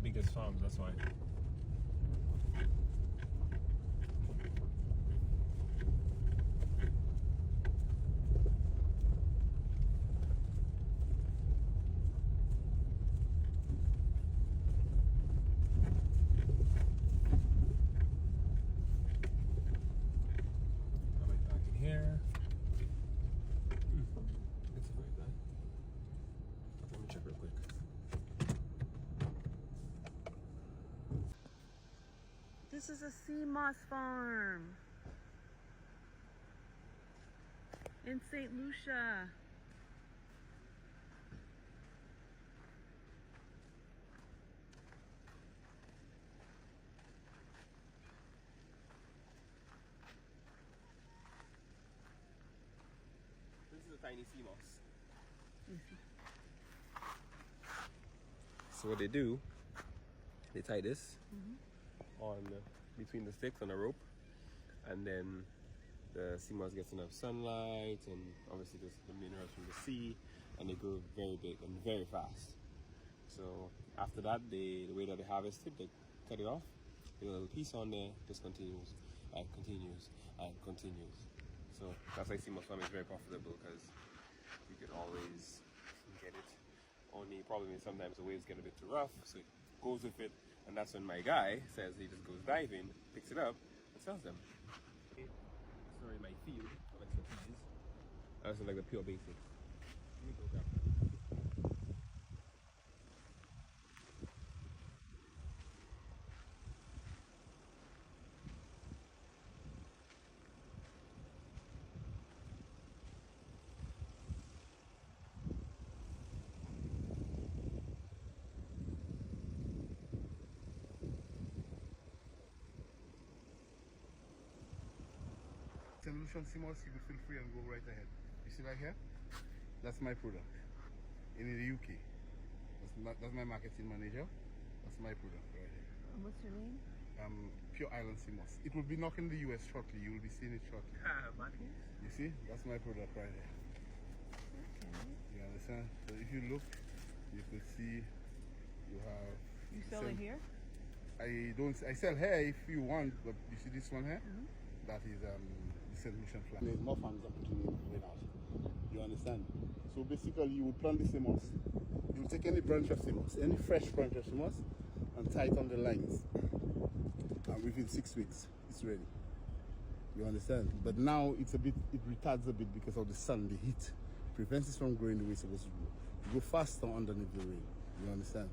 biggest farms, that's why. This is a Seamoss farm in St. Lucia. This is a tiny Seamoss. So what they do, they tie this on between the sticks on a rope, and then the Seamoss gets enough sunlight and obviously the minerals from the sea, and they grow very big and very fast. So after that, the way that they harvest it, they cut it off, get a little piece on there, just continues and continues and continues. So that's why Seamoss farming is very profitable, because you can always get it. Only problem is sometimes the waves get a bit too rough, so it goes with it, and that's when my guy says he just goes diving, picks it up, and sells them. Sorry, my field of expertise. That's like the pure basics. Let me go grab that. St. Lucia Seamoss, you can feel free and go right ahead. You see that here? That's my product in the UK. That's my marketing manager. That's my product right here. What's your name? Pure Island Seamoss. It will be knocking the US shortly. You will be seeing it shortly. You see? That's my product right here. Okay. You understand? So if you look, you could see you have. You sell it here? I sell here if you want, but you see this one here? That is the St. Lucian flag. There's more farms opportunity right out. You understand? So basically you would plant the Seamoss. You will take any branch of Seamoss, any fresh branch of Seamoss, and tie it on the lines. And within 6 weeks, it's ready. You understand? But now it retards a bit because of the sun, the heat. Prevents it from growing the way it's supposed to grow. You go faster underneath the rain. You understand?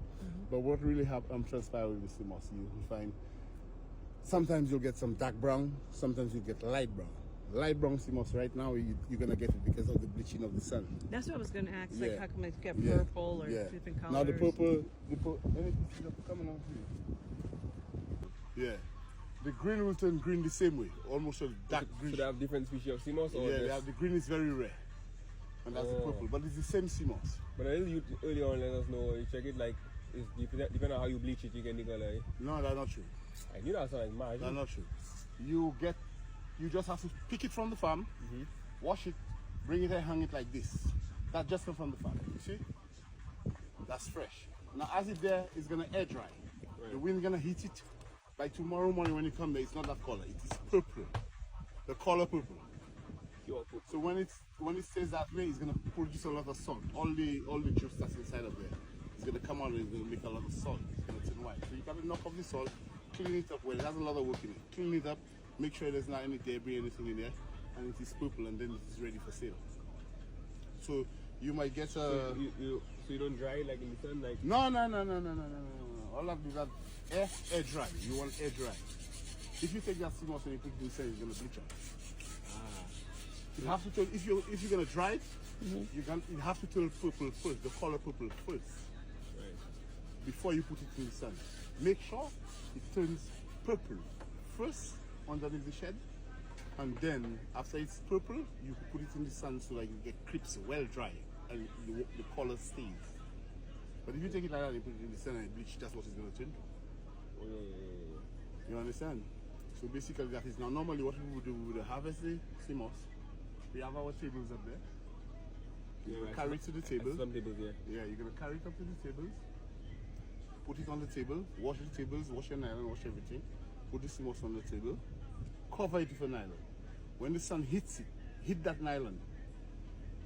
But what really transpires with the Seamoss, you will find sometimes you'll get some dark brown, sometimes you get light brown. Light brown Seamoss right now, you're going to get it because of the bleaching of the sun. That's what I was going to ask, like how come it get purple or different colors? Now the purple, coming on here. Yeah. The green will turn green the same way, almost a dark green. So they have different species of Seamoss? Or yeah, they have, the green is very rare. And that's the purple, but it's the same Seamoss. But you early on let us know, you check it like, depending on how you bleach it, you get the color. Eh? No, that's not true. I knew that sounded like magic. That's not true. You just have to pick it from the farm, wash it, bring it and hang it like this. That just comes from the farm, you see? That's fresh. Now as it there, it's gonna air dry. Right. The wind's gonna heat it. By tomorrow morning when it comes there, it's not that color, it is purple. The color purple. So when it stays that way, it's gonna produce a lot of salt. All the juice that's inside of there, it's gonna come out and it's gonna make a lot of salt. It's gonna turn white. So you gotta knock off the salt, clean it up well. It has a lot of work in it. Clean it up, make sure there's not any debris, anything in there, and it is purple, and then it is ready for sale. So you might get a. So you don't dry it like in the sun, like. No. All of that air dry. You want air dry. If you take that Seamoss and you put it inside, it's gonna bleach out. You have to turn, if you're gonna dry it, you have to turn purple first, the color purple first, right, before you put it in the sun. Make sure it turns purple first underneath the shed, and then after it's purple, you put it in the sun so that you get crisp, well dry, and the color stays. But if you take it like that and put it in the sun and bleach, that's what it's gonna turn to. You understand? So basically that is now normally what we would do, we would harvest the Seamoss. We have our tables up there. You're gonna carry it to the table. Some tables, yeah. Yeah, you're gonna carry it up to the tables. put it on the table, wash the tables, wash your nylon, wash everything. Put the Seamoss on the table, cover it with a nylon. When the sun hits it, hit that nylon,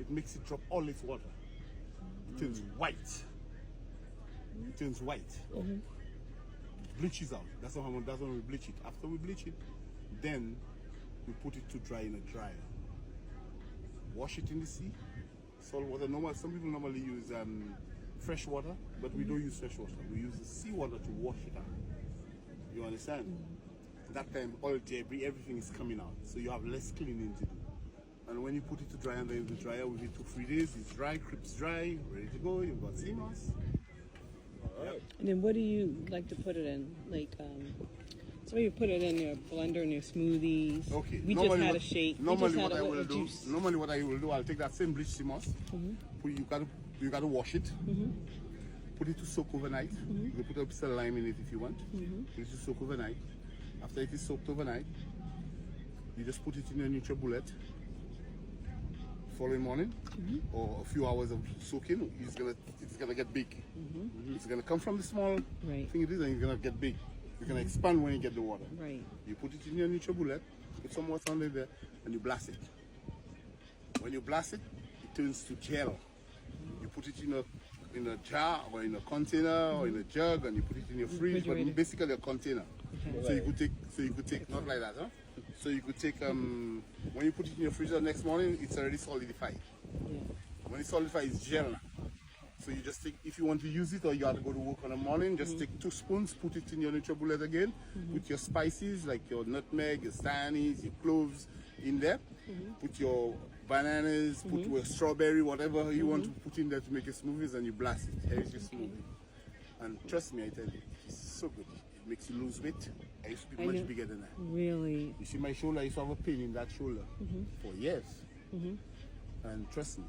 it makes it drop all its water. It turns white. It turns white. Bleaches out. That's when we bleach it. After we bleach it, then we put it to dry in a dryer. Wash it in the sea. Salt water. Some people normally use fresh water, but we don't use fresh water. We use the sea water to wash it out. You understand? That time, all debris, everything is coming out. So you have less cleaning to do. And when you put it to dry under the dryer, within 2-3 days, it's dry, crisp dry, ready to go. You've got Seamoss. Alright. And then what do you like to put it in? Like, some of you put it in your blender, in your smoothies. Okay. We just had a shake. Normally what I will do, I'll take that same bleached Seamoss. You gotta wash it. Put it to soak overnight. You can put a piece of lime in it if you want. Put it to soak overnight. After it is soaked overnight, you just put it in your NutriBullet. Following morning, or a few hours of soaking, it's gonna get big. It's gonna come from the small thing it is, and it's gonna get big. It's gonna expand when you get the water. Right. You put it in your NutriBullet, put some water under there, and you blast it. When you blast it, it turns to gel. You put it in a jar or in a container or in a jug, and you put it in your fridge, but basically a container. Okay. So you could take not like that, huh? So you could take when you put it in your freezer next morning, it's already solidified. Yeah. When it's solidified, it's gel now. So you just take, if you want to use it or you have to go to work in the morning, just take 2 spoons, put it in your NutriBullet again, put your spices like your nutmeg, your anise, your cloves in there, put your bananas, put your strawberry, whatever you want to put in there to make your smoothies, and you blast it. Here is your smoothie. And trust me, I tell you, it's so good. It makes you lose weight. I used to be much bigger than that. Really? You see my shoulder, I used to have a pain in that shoulder for years. And trust me.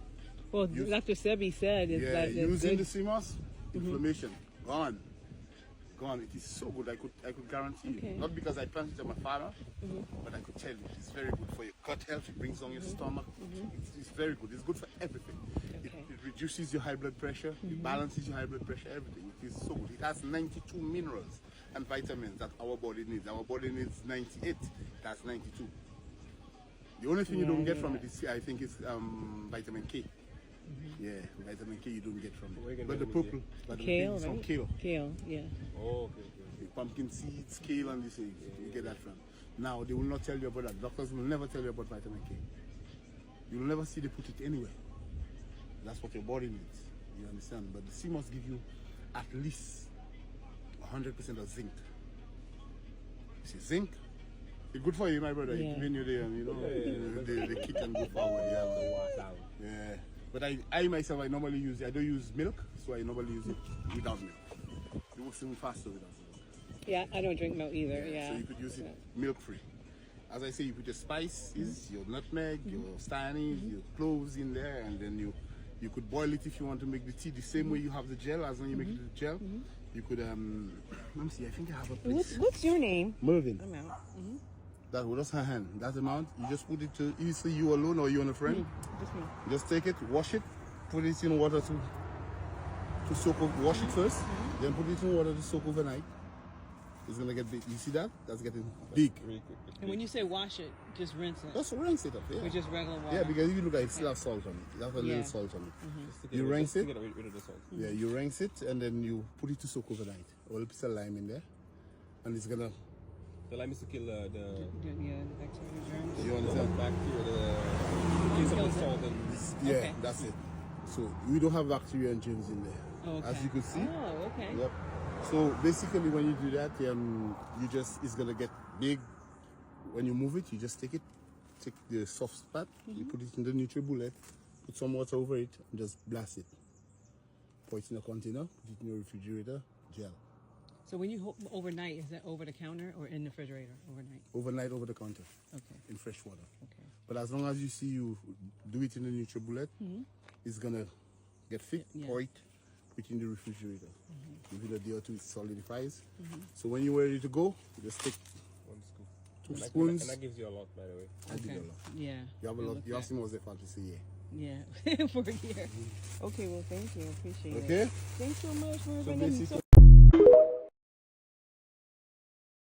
Well, Dr. Sebi said that using the Seamoss, inflammation, gone. Gone. It is so good, I could guarantee you. Not because I planted it on my father, but I could tell you, it's very good for your gut health, it brings down your stomach. It's very good. It's good for everything. It reduces your high blood pressure, it balances your high blood pressure, everything. It is so good. It has 92 minerals and vitamins that our body needs. Our body needs 98, it has 92. The only thing you don't get from it is, I think, is vitamin K. Yeah, vitamin K you don't get from it. But the purple, kale, some right? kale. Kale, yeah. Oh, okay. Pumpkin seeds, kale, and these things. You get that from. Now, they will not tell you about that. Doctors will never tell you about vitamin K. You will never see they put it anywhere. That's what your body needs. You understand? But the Seamoss give you at least 100% of zinc. You see, zinc? It's good for you, my brother. Yeah. When you're there, you know, the kick and go forward. Yeah. But I myself, I normally use, I don't use milk, so I normally use it without milk. It works even faster without milk. Yeah, I don't drink milk either, yeah. So you could use it milk-free. As I say, you put your spices, your nutmeg, your anise, your cloves in there, and then you could boil it if you want to make the tea the same way you have the gel. As when you make it the gel, you could, let me see, I think I have a place. What's your name? Mervyn. I'm out. That was her hand. That amount, you just put it to either you alone or you and a friend. Just me. Just take it, wash it, put it in water to soak up. Wash it first, then put it in water to soak overnight. It's gonna get big. You see that? That's getting big. Really quick. And when you say wash it, just rinse it. Just rinse it up. Yeah. With just regular water. Yeah, because if you look at it, it still has salt on it. It has a little salt on it. You rinse it. Get rid of the salt. Yeah, you rinse it and then you put it to soak overnight. A little piece of lime in there, and it's gonna. The lime is to kill the bacteria germs. You understand? Bacteria, the salt and that's it. So we don't have bacteria and germs in there, as you can see. Oh, okay. Yep. So basically, when you do that, it's gonna get big. When you move it, you just take the soft spot, you put it in the NutriBullet, put some water over it, and just blast it. Pour it in a container, put it in your refrigerator, gel. So when you hold overnight, is that over the counter or in the refrigerator overnight? Overnight over the counter. Okay. In fresh water. Okay. But as long as you do it in the NutriBullet, it's gonna get thick. Pour it within the refrigerator. Give it a day or two, it solidifies. So when you're ready to go, you just take 2 spoons. And that gives you a lot, by the way. That gives you a lot. Yeah. You have a lot. You have some more to say, yeah. For a year. Okay, well, thank you. Appreciate it. Okay? Thanks so much, So Mervyn. basically,